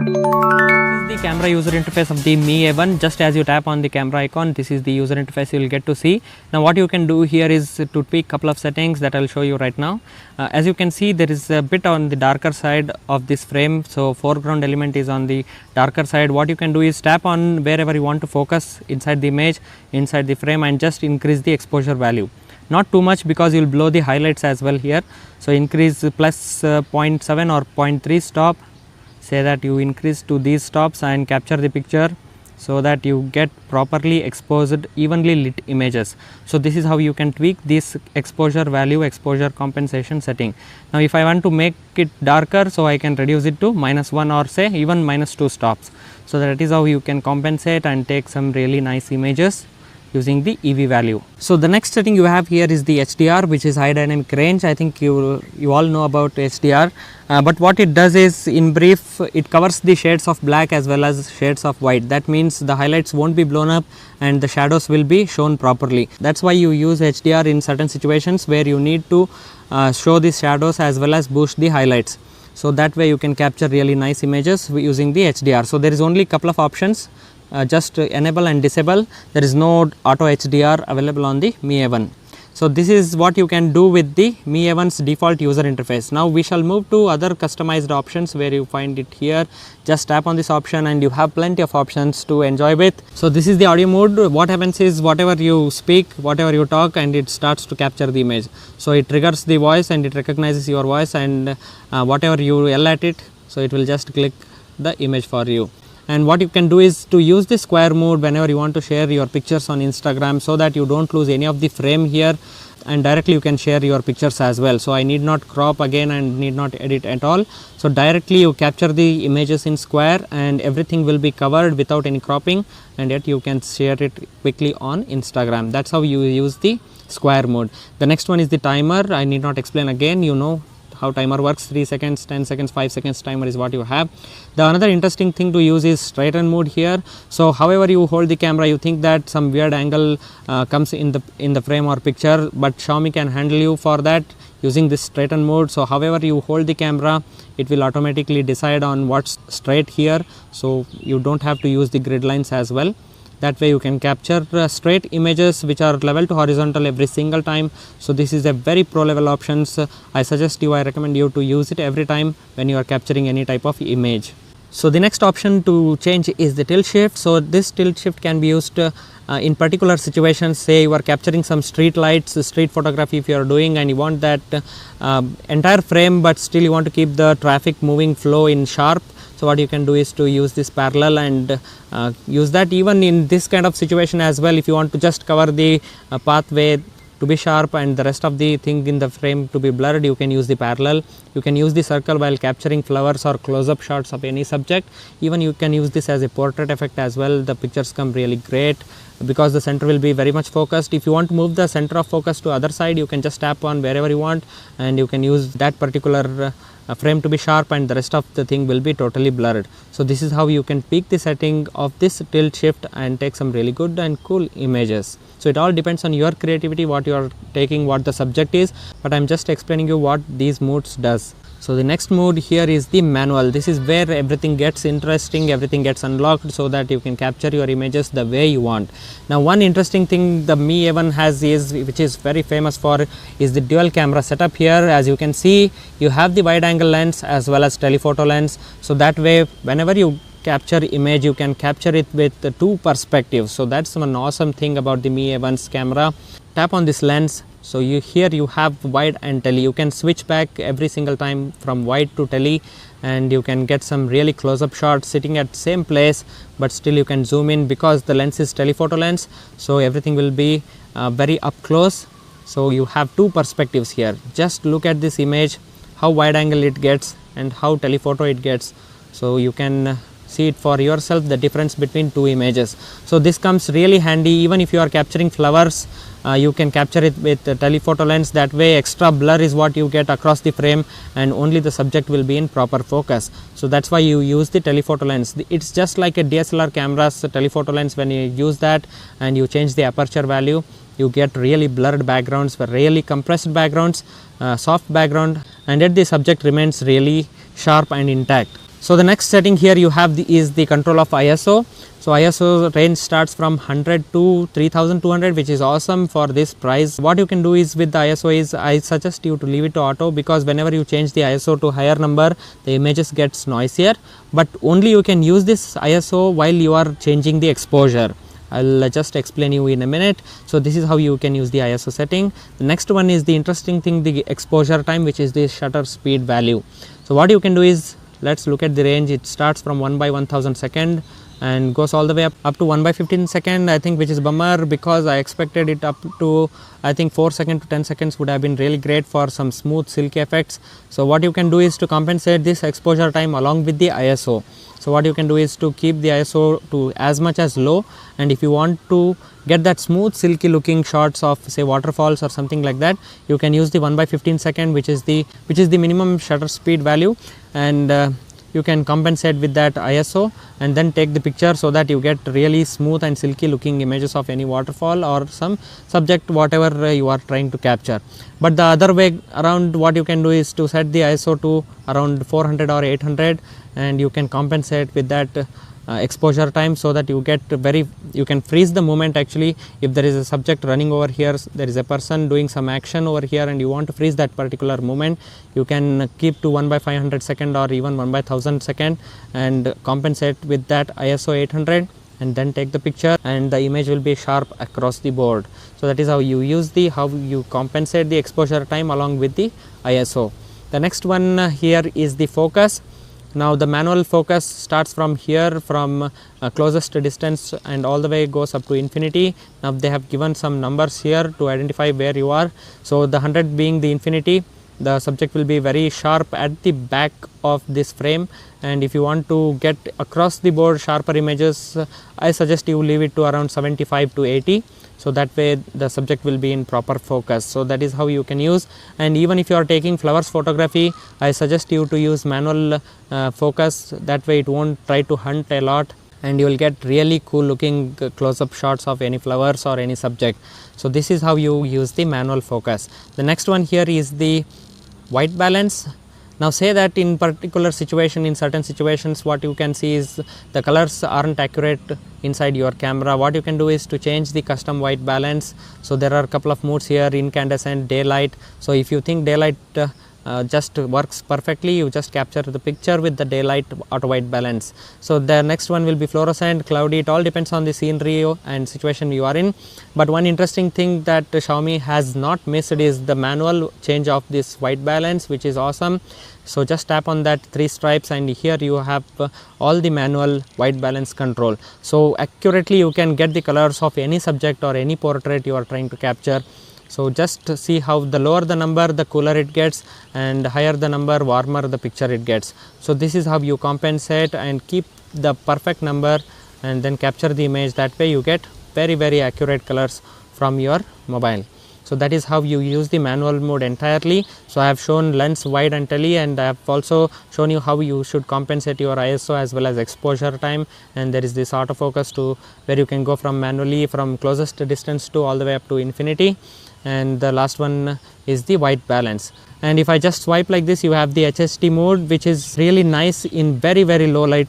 This is the camera user interface of the Mi A1. Just as you tap on the camera icon, this is the user interface you will get to see. Now what you can do here is to tweak couple of settings that I will show you right now. As you can see, there is a bit on the darker side of this frame, so foreground element is on the darker side. What you can do is tap on wherever you want to focus inside the image, inside the frame, and just increase the exposure value. Not too much because you will blow the highlights as well here. So increase plus 0.7 or 0.3 stop. Say that you increase to these stops and capture the picture so that you get properly exposed, evenly lit images. So this is how you can tweak this exposure value, exposure compensation setting. Now if I want to make it darker, so I can reduce it to -1 or say even -2 stops. So that is how you can compensate and take some really nice images using the EV value. So the next setting you have here is the HDR, which is high dynamic range. I think you all know about HDR, but what it does is, in brief, it covers the shades of black as well as shades of white. That means the highlights won't be blown up and the shadows will be shown properly. That's why you use HDR in certain situations where you need to show the shadows as well as boost the highlights. So that way you can capture really nice images using the HDR. So there is only a couple of options. Just enable and disable. There is no auto HDR available on the Mi A1. So this is what you can do with the Mi A1's default user interface. Now we shall move to other customized options where you find it here. Just tap on this option and you have plenty of options to enjoy with. So this is the audio mode. What happens is, whatever you speak, whatever you talk, and it starts to capture the image. So it triggers the voice and it recognizes your voice, and whatever you yell at it, so it will just click the image for you. And what you can do is to use the square mode whenever you want to share your pictures on Instagram, so that you don't lose any of the frame here, and directly you can share your pictures as well. So I need not crop again and need not edit at all. So directly you capture the images in square and everything will be covered without any cropping, and yet you can share it quickly on Instagram. That's how you use the square mode. The next one is the timer. I need not explain again, you know how timer works. 3 seconds, 10 seconds, 5 seconds timer is what you have. The another interesting thing to use is straighten mode here. So however you hold the camera, you think that some weird angle comes in the frame or picture, but Xiaomi can handle you for that using this straighten mode. So however you hold the camera, it will automatically decide on what's straight here, so you don't have to use the grid lines as well. That way you can capture straight images which are level to horizontal every single time. So this is a very pro level options. I recommend you to use it every time when you are capturing any type of image. So the next option to change is the tilt shift. So this tilt shift can be used in particular situations. Say you are capturing some street lights, street photography if you are doing, and you want that entire frame, but still you want to keep the traffic moving flow in sharp. So what you can do is to use this parallel and use that even in this kind of situation as well. If you want to just cover the pathway to be sharp and the rest of the thing in the frame to be blurred, you can use the parallel. You can use the circle while capturing flowers or close-up shots of any subject. Even you can use this as a portrait effect as well. The pictures come really great because the center will be very much focused. If you want to move the center of focus to other side, you can just tap on wherever you want and you can use that particular frame to be sharp, and the rest of the thing will be totally blurred. So this is how you can tweak the setting of this tilt shift and take some really good and cool images. So it all depends on your creativity, what you are taking, what the subject is, but I am just explaining you what these modes does. So the next mode here is the manual. This is where everything gets interesting, everything gets unlocked so that you can capture your images the way you want. Now one interesting thing the Mi A1 has is, which is very famous for, is the dual camera setup here. As you can see, you have the wide angle lens as well as telephoto lens. So that way whenever you capture image, you can capture it with two perspectives. So that's one awesome thing about the Mi A1's camera. Tap on this lens. So here you have wide and tele. You can switch back every single time from wide to tele, and you can get some really close-up shots sitting at same place, but still you can zoom in because the lens is telephoto lens. So everything will be very up close. So you have two perspectives here. Just look at this image, how wide angle it gets and how telephoto it gets. So you can see it for yourself, the difference between two images. So this comes really handy even if you are capturing flowers. You can capture it with the telephoto lens. That way extra blur is what you get across the frame and only the subject will be in proper focus. So that's why you use the telephoto lens. It's just like a DSLR camera's telephoto lens. When you use that and you change the aperture value, you get really blurred backgrounds, really compressed backgrounds, soft background, and yet the subject remains really sharp and intact. So the next setting here you have is the control of ISO. So ISO range starts from 100 to 3200, which is awesome for this price. What you can do is with the ISO is, I suggest you to leave it to auto, because whenever you change the ISO to higher number, the images gets noisier, but only you can use this ISO while you are changing the exposure. I'll just explain you in a minute. So this is how you can use the ISO setting. The next one is the interesting thing, the exposure time, which is the shutter speed value. So what you can do is, let's look at the range. It starts from 1/1000 second and goes all the way up to 1/15 second, I think, which is bummer, because I expected it up to, I think, 4 seconds to 10 seconds would have been really great for some smooth silky effects. So what you can do is to compensate this exposure time along with the ISO. So what you can do is to keep the ISO to as much as low, and if you want to get that smooth silky looking shots of, say, waterfalls or something like that, you can use the 1/15 second, which is the minimum shutter speed value, and you can compensate with that ISO and then take the picture, so that you get really smooth and silky looking images of any waterfall or some subject, whatever you are trying to capture. But the other way around, what you can do is to set the ISO to around 400 or 800, and you can compensate with that exposure time, so that you get you can freeze the moment. Actually, if there is a subject running over here, there is a person doing some action over here, and you want to freeze that particular moment, you can keep to 1/500 second or even 1/1000 second and compensate with that ISO 800, and then take the picture, and the image will be sharp across the board. So that is how you use how you compensate the exposure time along with the ISO. The next one here is the focus. Now the manual focus starts from here, from closest distance, and all the way goes up to infinity. Now they have given some numbers here to identify where you are. So the 100 being the infinity, the subject will be very sharp at the back of this frame, and if you want to get across the board sharper images, I suggest you leave it to around 75 to 80. So that way the subject will be in proper focus. So that is how you can use. And even if you are taking flowers photography, I suggest you to use manual focus. That way it won't try to hunt a lot, and you will get really cool looking close-up shots of any flowers or any subject. So this is how you use the manual focus. The next one here is the white balance. Now say that in particular situation, in certain situations, what you can see is the colors aren't accurate inside your camera. What you can do is to change the custom white balance. So there are a couple of modes here: incandescent, daylight. So if you think daylight just works perfectly, you just capture the picture with the daylight auto white balance. So the next one will be fluorescent, cloudy. It all depends on the scenery and situation you are in. But one interesting thing that Xiaomi has not missed is the manual change of this white balance, which is awesome. So just tap on that 3 stripes, and here you have all the manual white balance control. So accurately you can get the colors of any subject or any portrait you are trying to capture. So just see how the lower the number, the cooler it gets, and higher the number, warmer the picture it gets. So this is how you compensate and keep the perfect number, and then capture the image. That way you get very accurate colors from your mobile. So that is how you use the manual mode entirely. So I have shown lens, wide and tele, and I have also shown you how you should compensate your ISO as well as exposure time. And there is this autofocus to where you can go from manually from closest distance to all the way up to infinity. And the last one is the white balance. And if I just swipe like this, you have the HHD mode, which is really nice in very low light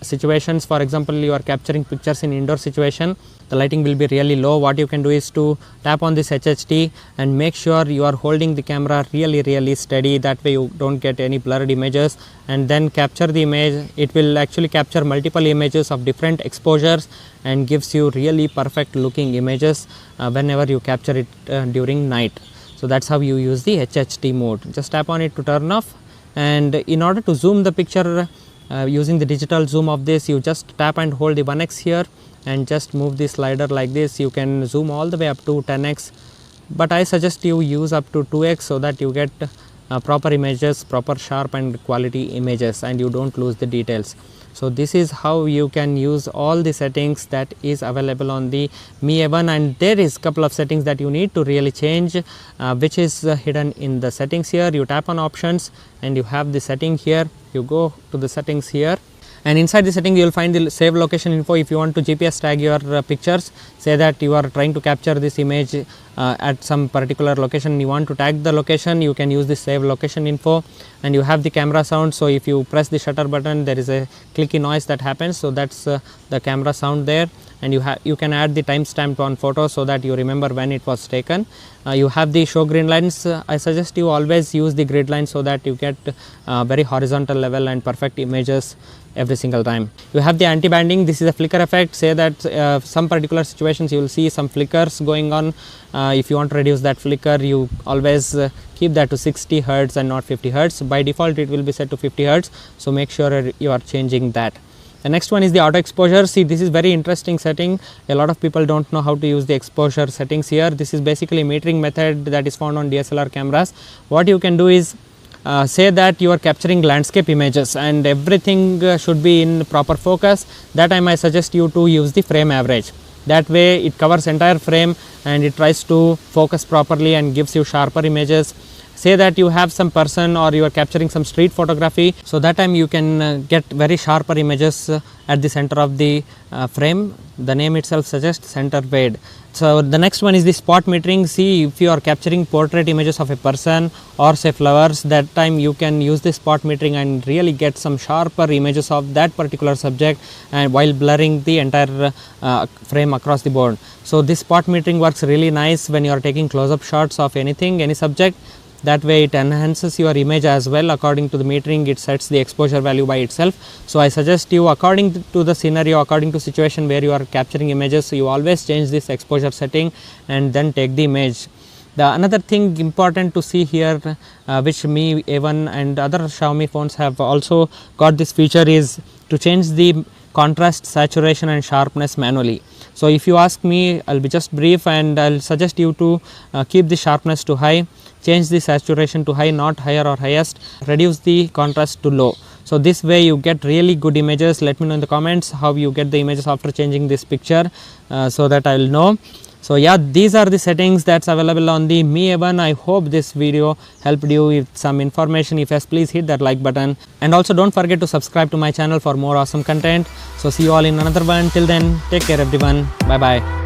situations. For example, you are capturing pictures in indoor situation, the lighting will be really low. What you can do is to tap on this HHD and make sure you are holding the camera really steady. That way you don't get any blurred images, and then capture the image. It will actually capture multiple images of different exposures and gives you really perfect looking images whenever you capture it during night. So that's how you use the HHD mode. Just tap on it to turn off, and in order to zoom the picture using the digital zoom of this, you just tap and hold the 1x here and just move the slider like this. You can zoom all the way up to 10x, but I suggest you use up to 2x so that you get proper images, proper sharp and quality images, and you don't lose the details. So this is how you can use all the settings that is available on the Mi A1, and there is couple of settings that you need to really change, which is hidden in the settings here. You tap on options and you have the setting here. You go to the settings here, And inside the setting you will find the save location info. If you want to GPS tag your pictures, say that you are trying to capture this image at some particular location, you want to tag the location, you can use the save location info. And you have the camera sound, so if you press the shutter button there is a clicky noise that happens, so that's the camera sound there. And you can add the timestamp on photo so that you remember when it was taken. You have the show green lines. I suggest you always use the grid line so that you get very horizontal level and perfect images every single time. You have the anti-banding. This is a flicker effect. Say that some particular situations you will see some flickers going on. If you want to reduce that flicker, you always keep that to 60 Hertz and not 50 Hertz. By default it will be set to 50 Hertz, so make sure you are changing that. The next one is the auto exposure. See, this is very interesting setting. A lot of people don't know how to use the exposure settings here. This is basically metering method that is found on DSLR cameras. What you can do is say that you are capturing landscape images and everything should be in proper focus. That time I suggest you to use the frame average. That way it covers entire frame and it tries to focus properly and gives you sharper images. Say that you have some person or you are capturing some street photography, so that time you can get very sharper images at the center of the frame. The name itself suggests center weight. So the next one is the spot metering. See, if you are capturing portrait images of a person or say flowers, that time you can use the spot metering and really get some sharper images of that particular subject, and while blurring the entire frame across the board. So this spot metering works really nice when you are taking close-up shots of anything, any subject. That way it enhances your image as well. According to the metering, it sets the exposure value by itself. So I suggest you, according to the scenario, according to situation where you are capturing images, so you always change this exposure setting and then take the image. The another thing important to see here, which Mi A1 and other Xiaomi phones have also got this feature, is to change the contrast, saturation and sharpness manually. So if you ask me, I'll be just brief and I'll suggest you to keep the sharpness to high, change the saturation to high, not higher or highest, reduce the contrast to low. So this way you get really good images. Let me know in the comments how you get the images after changing this picture, so that I will know. So yeah, these are the settings that's available on the Mi A1. I hope this video helped you with some information. If yes, please hit that like button, and also don't forget to subscribe to my channel for more awesome content. So see you all in another one. Till then, take care everyone. Bye bye.